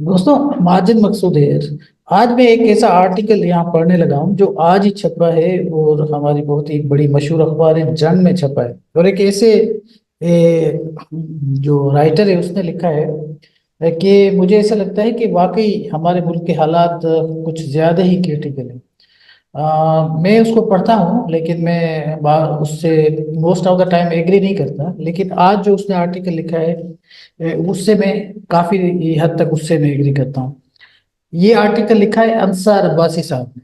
दोस्तों, माजिद मकसूद है। आज मैं एक ऐसा आर्टिकल यहाँ पढ़ने लगा हूँ जो आज ही छपा है और हमारी बहुत ही बड़ी मशहूर अखबार है जंग में छपा है। और एक ऐसे जो राइटर है उसने लिखा है कि मुझे ऐसा लगता है कि वाकई हमारे मुल्क के हालात कुछ ज्यादा ही क्रिटिकल है। मैं उसको पढ़ता हूँ लेकिन मैं उससे most of the time agree नहीं करता, लेकिन आज जो उसने आर्टिकल लिखा है उससे मैं काफी हद तक उससे मैं एग्री करता हूँ। ये आर्टिकल लिखा है अंसार अब्बासी साहब ने।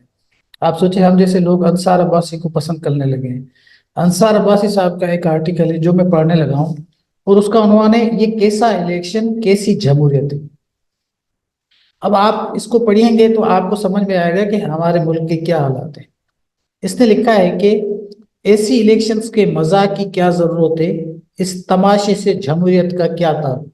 आप सोचिए, हम जैसे लोग अंसार अब्बासी को पसंद करने लगे हैं। अंसार अब्बासी साहब का एक आर्टिकल है जो मैं पढ़ने लगा हूँ और उसका उन्वान है ये कैसा इलेक्शन कैसी जमहूरियत है। अब आप इसको पढ़ेंगे तो आपको समझ में आएगा कि हमारे मुल्क के क्या हालात हैं। इसने लिखा है कि ऐसी इलेक्शंस के मजा की क्या जरूरत है, इस तमाशे से जमहूरियत का क्या ताल्लुक।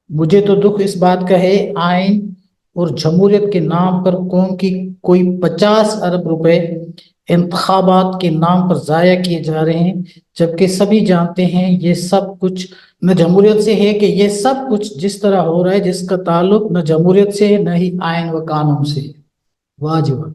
मुझे तो दुख इस बात का है, आइन और जमहूरियत के नाम पर कौम की कोई 50 अरब रुपए इंतखाबात के नाम पर जाया किए जा रहे हैं, जबकि सभी जानते हैं ये सब कुछ न जमहूरियत से है, कि ये सब कुछ जिस तरह हो रहा है जिसका ताल्लुक न जमहूरियत से है न ही आइन व कानून से है। वाह जी वाह।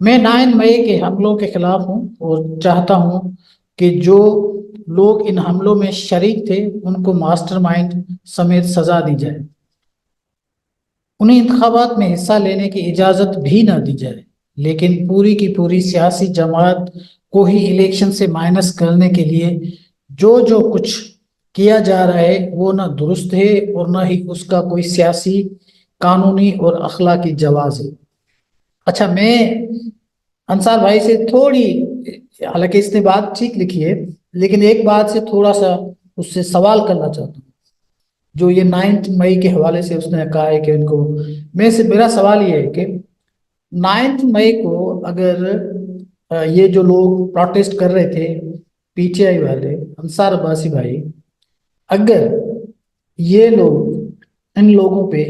मैं 9 मई के हमलों के खिलाफ हूँ और चाहता हूँ कि जो लोग इन हमलों में शरीक थे उनको मास्टरमाइंड समेत सजा दी जाए, उन्हें इंतखाबात में हिस्सा लेने की इजाजत भी ना दी जाए, लेकिन पूरी की पूरी सियासी जमात को ही इलेक्शन से माइनस करने के लिए जो जो कुछ किया जा रहा है वो ना दुरुस्त है और ना ही उसका कोई सियासी, कानूनी और अखलाकी जवाज है। अच्छा, मैं अंसार भाई से थोड़ी, हालांकि इसने बात ठीक लिखी है, लेकिन एक बात से थोड़ा सा उससे सवाल करना चाहता हूँ। जो ये 9 मई के हवाले से उसने कहा है कि उनको, मैं से मेरा सवाल ये है कि 9 मई को अगर ये जो लोग प्रोटेस्ट कर रहे थे, पीटीआई वाले, अंसार अब्बासी भाई, अगर ये लोग, इन लोगों पे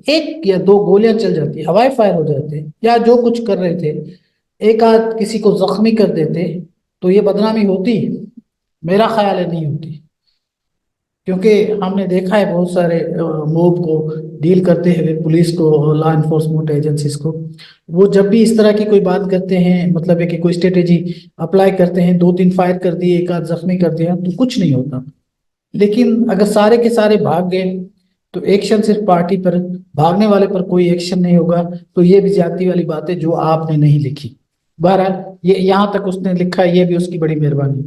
एक या दो गोलियां चल जाती, हवाई फायर हो जाते, या जो कुछ कर रहे थे एक आध किसी को जख्मी कर देते, तो ये बदनामी होती? मेरा ख्याल है नहीं होती। क्योंकि हमने देखा है बहुत सारे मोब को डील करते हुए, पुलिस को, लॉ इन्फोर्समेंट एजेंसीज को, वो जब भी इस तरह की कोई बात करते हैं, मतलब है कि कोई स्ट्रेटेजी अप्लाई करते हैं, दो तीन फायर कर दिए, एक आध जख्मी कर दिया, तो कुछ नहीं होता। लेकिन अगर सारे के सारे भाग गए तो एक्शन सिर्फ पार्टी पर, भागने वाले पर कोई एक्शन नहीं होगा। तो ये भी ज्यादती वाली बात है जो आपने नहीं लिखी। बहरहाल ये यहाँ तक उसने लिखा है, ये भी उसकी बड़ी मेहरबानी।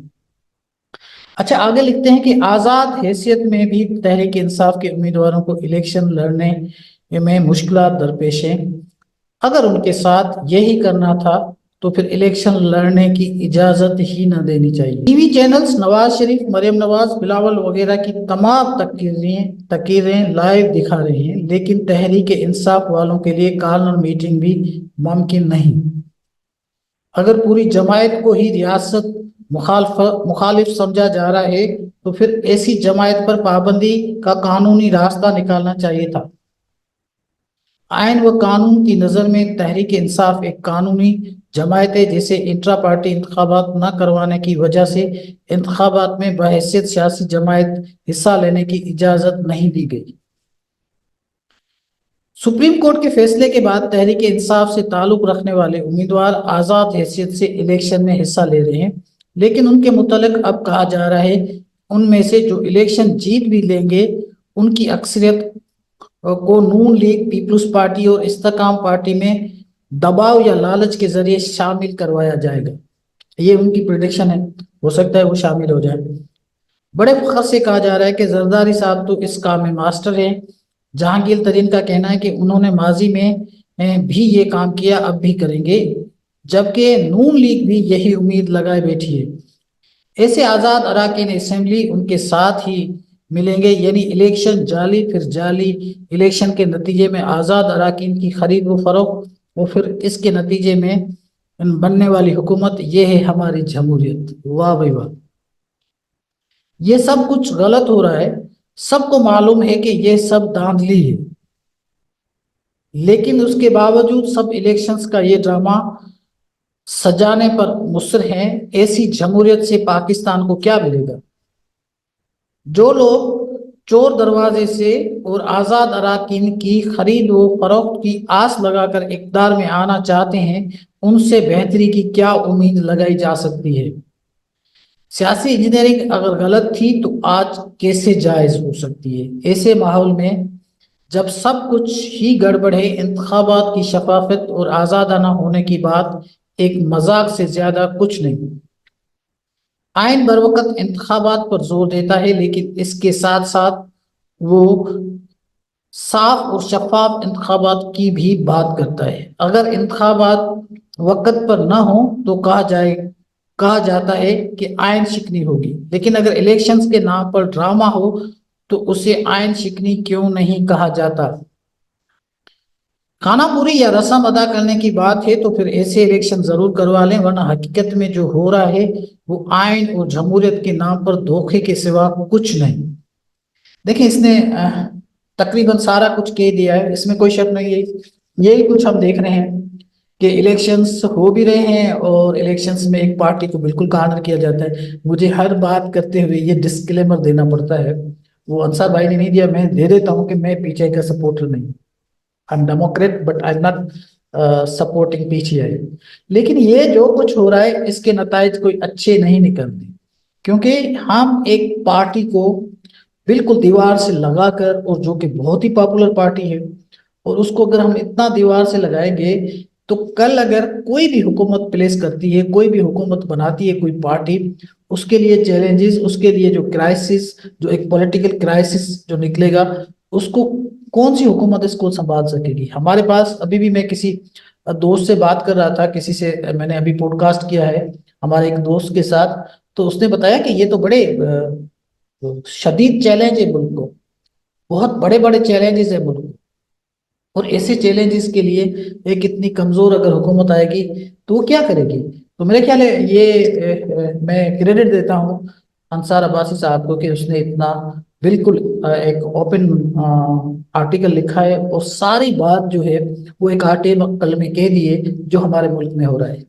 अच्छा, आगे लिखते हैं कि आजाद हैसियत में भी तहरीक इंसाफ के उम्मीदवारों को इलेक्शन लड़ने में मुश्किलात दरपेश हैं। अगर उनके साथ यही करना था तो फिर इलेक्शन लड़ने की इजाजत ही न देनी चाहिए। टीवी चैनल्स नवाज शरीफ, मरियम नवाज, बिलावल वगैरह की तमाम तकरीरें तकरीरें लाइव दिखा रहे हैं, लेकिन तहरीक इंसाफ वालों के लिए कॉर्नर मीटिंग भी मुमकिन नहीं। अगर पूरी जमायत को ही रियासत मुखालिफ समझा जा रहा है तो फिर ऐसी जमायत पर पाबंदी का कानूनी रास्ता निकालना चाहिए था। आइन व कानून की नज़र में तहरीक इंसाफ एक कानूनी जमायत है जिसे इंट्रा पार्टी इंतखाबात न करवाने की वजह से इंतखाबात में बहैसियत सियासी जमायत हिस्सा लेने की इजाज़त नहीं दी गई। सुप्रीम कोर्ट के फैसले के बाद तहरीक इंसाफ से ताल्लुक रखने वाले उम्मीदवार आज़ाद हैसियत से इलेक्शन में हिस्सा ले रहे हैं, लेकिन उनके मुतल्लिक अब कहा जा रहा है उनमें से जो इलेक्शन जीत भी लेंगे उनकी अक्सरियत को नून लीग, पीपल्स पार्टी और इस्तेकाम पार्टी में दबाव या लालच के जरिए शामिल करवाया जाएगा। ये उनकी प्रिडिक्शन है, हो सकता है वो शामिल हो जाए। बड़े फख्र से कहा जा रहा है कि जरदारी साहब तो इस काम में मास्टर हैं। जहांगीर तरीन का कहना है कि उन्होंने माजी में भी ये काम किया, अब भी करेंगे, जबकि नून लीग भी यही उम्मीद लगाए बैठी है। ऐसे आज़ाद अरकान असेंबली उनके साथ ही मिलेंगे, यानी इलेक्शन जाली फिर जाली, इलेक्शन के नतीजे में आज़ाद अरकान की खरीद व फरोख्त, और फिर इसके नतीजे में बनने वाली हुकूमत। ये है हमारी जमहूरियत। वाह भाई वाह। ये सब कुछ गलत हो रहा है, सबको मालूम है कि ये सब धांधली है, लेकिन उसके बावजूद सब इलेक्शंस का ये ड्रामा सजाने पर मुसर हैं। ऐसी जमहूरियत से पाकिस्तान को क्या मिलेगा? जो लोग چور دروازے سے اور آزاد اراکین کی خرید و فروخت کی آس لگا کر اقتدار میں آنا چاہتے ہیں، ان سے بہتری کی کیا امید لگائی جا سکتی ہے؟ سیاسی انجینئرنگ اگر غلط تھی تو آج کیسے جائز ہو سکتی ہے؟ ایسے ماحول میں جب سب کچھ ہی گڑبڑ ہے، انتخابات کی شفافیت اور آزادانہ ہونے کی بات ایک مذاق سے زیادہ کچھ نہیں۔ آئین بروقت انتخابات پر زور دیتا ہے، لیکن اس کے ساتھ ساتھ وہ صاف اور شفاف انتخابات کی بھی بات کرتا ہے۔ اگر انتخابات وقت پر نہ ہوں تو کہا جاتا ہے کہ آئین شکنی ہوگی، لیکن اگر الیکشنز کے نام پر ڈرامہ ہو تو اسے آئین شکنی کیوں نہیں کہا جاتا؟ خانہ پوری یا رسم ادا کرنے کی بات ہے تو پھر ایسے الیکشن ضرور کروا لیں، ورنہ حقیقت میں جو ہو رہا ہے وہ آئین اور جمہوریت کے نام پر دھوکے کے سوا کچھ نہیں۔ دیکھیں، اس نے تقریباً سارا کچھ کہہ دیا ہے، اس میں کوئی شک نہیں ہے۔ یہی کچھ ہم دیکھ رہے ہیں کہ الیکشنز ہو بھی رہے ہیں اور الیکشنز میں ایک پارٹی کو بالکل کارنر کیا جاتا ہے۔ مجھے ہر بات کرتے ہوئے یہ ڈسکلیمر دینا پڑتا ہے، وہ انصار بھائی نے نہیں دیا، میں دے دیتا ہوں کہ میں پی ٹی آئی کا سپورٹر نہیں ہوں۔ I'm Democrat but I'm not supporting PTI۔ لیکن یہ جو کچھ ہو رہا ہے اس کے نتائج کوئی اچھے نہیں نکلتے، کیونکہ ہم ایک پارٹی کو بالکل دیوار سے لگا کر، اور جو کہ بہت ہی پاپولر پارٹی ہے، اور اس کو اگر ہم اتنا دیوار سے لگائیں گے تو کل اگر کوئی بھی حکومت پلیس کرتی ہے، کوئی بھی حکومت بناتی ہے کوئی پارٹی، اس کے لیے چیلنجز، اس کے لیے جو کرائسس، جو ایک پولیٹیکل کرائسس جو نکلے گا، اس کو کون سی حکومت اس کو سنبھال سکے گی؟ ہمارے پاس ابھی بھی، میں کسی دوست سے بات کر رہا تھا، کسی سے میں نے ابھی پوڈ کاسٹ کیا ہے ہمارے ایک دوست کے ساتھ، تو اس نے بتایا کہ یہ تو بڑے شدید چیلنج ہے ملک کو، بہت بڑے بڑے چیلنجز ہیں ملک کو، اور ایسے چیلنجز کے لیے ایک اتنی کمزور اگر حکومت آئے گی تو وہ کیا کرے گی؟ تو میرے خیال ہے یہ میں کریڈٹ دیتا ہوں انصار عباسی صاحب کو کہ اس نے اتنا بالکل ایک اوپن آرٹیکل لکھا ہے، اور ساری بات جو ہے وہ ایک آرٹیکل میں کہہ دیے جو ہمارے ملک میں ہو رہا ہے۔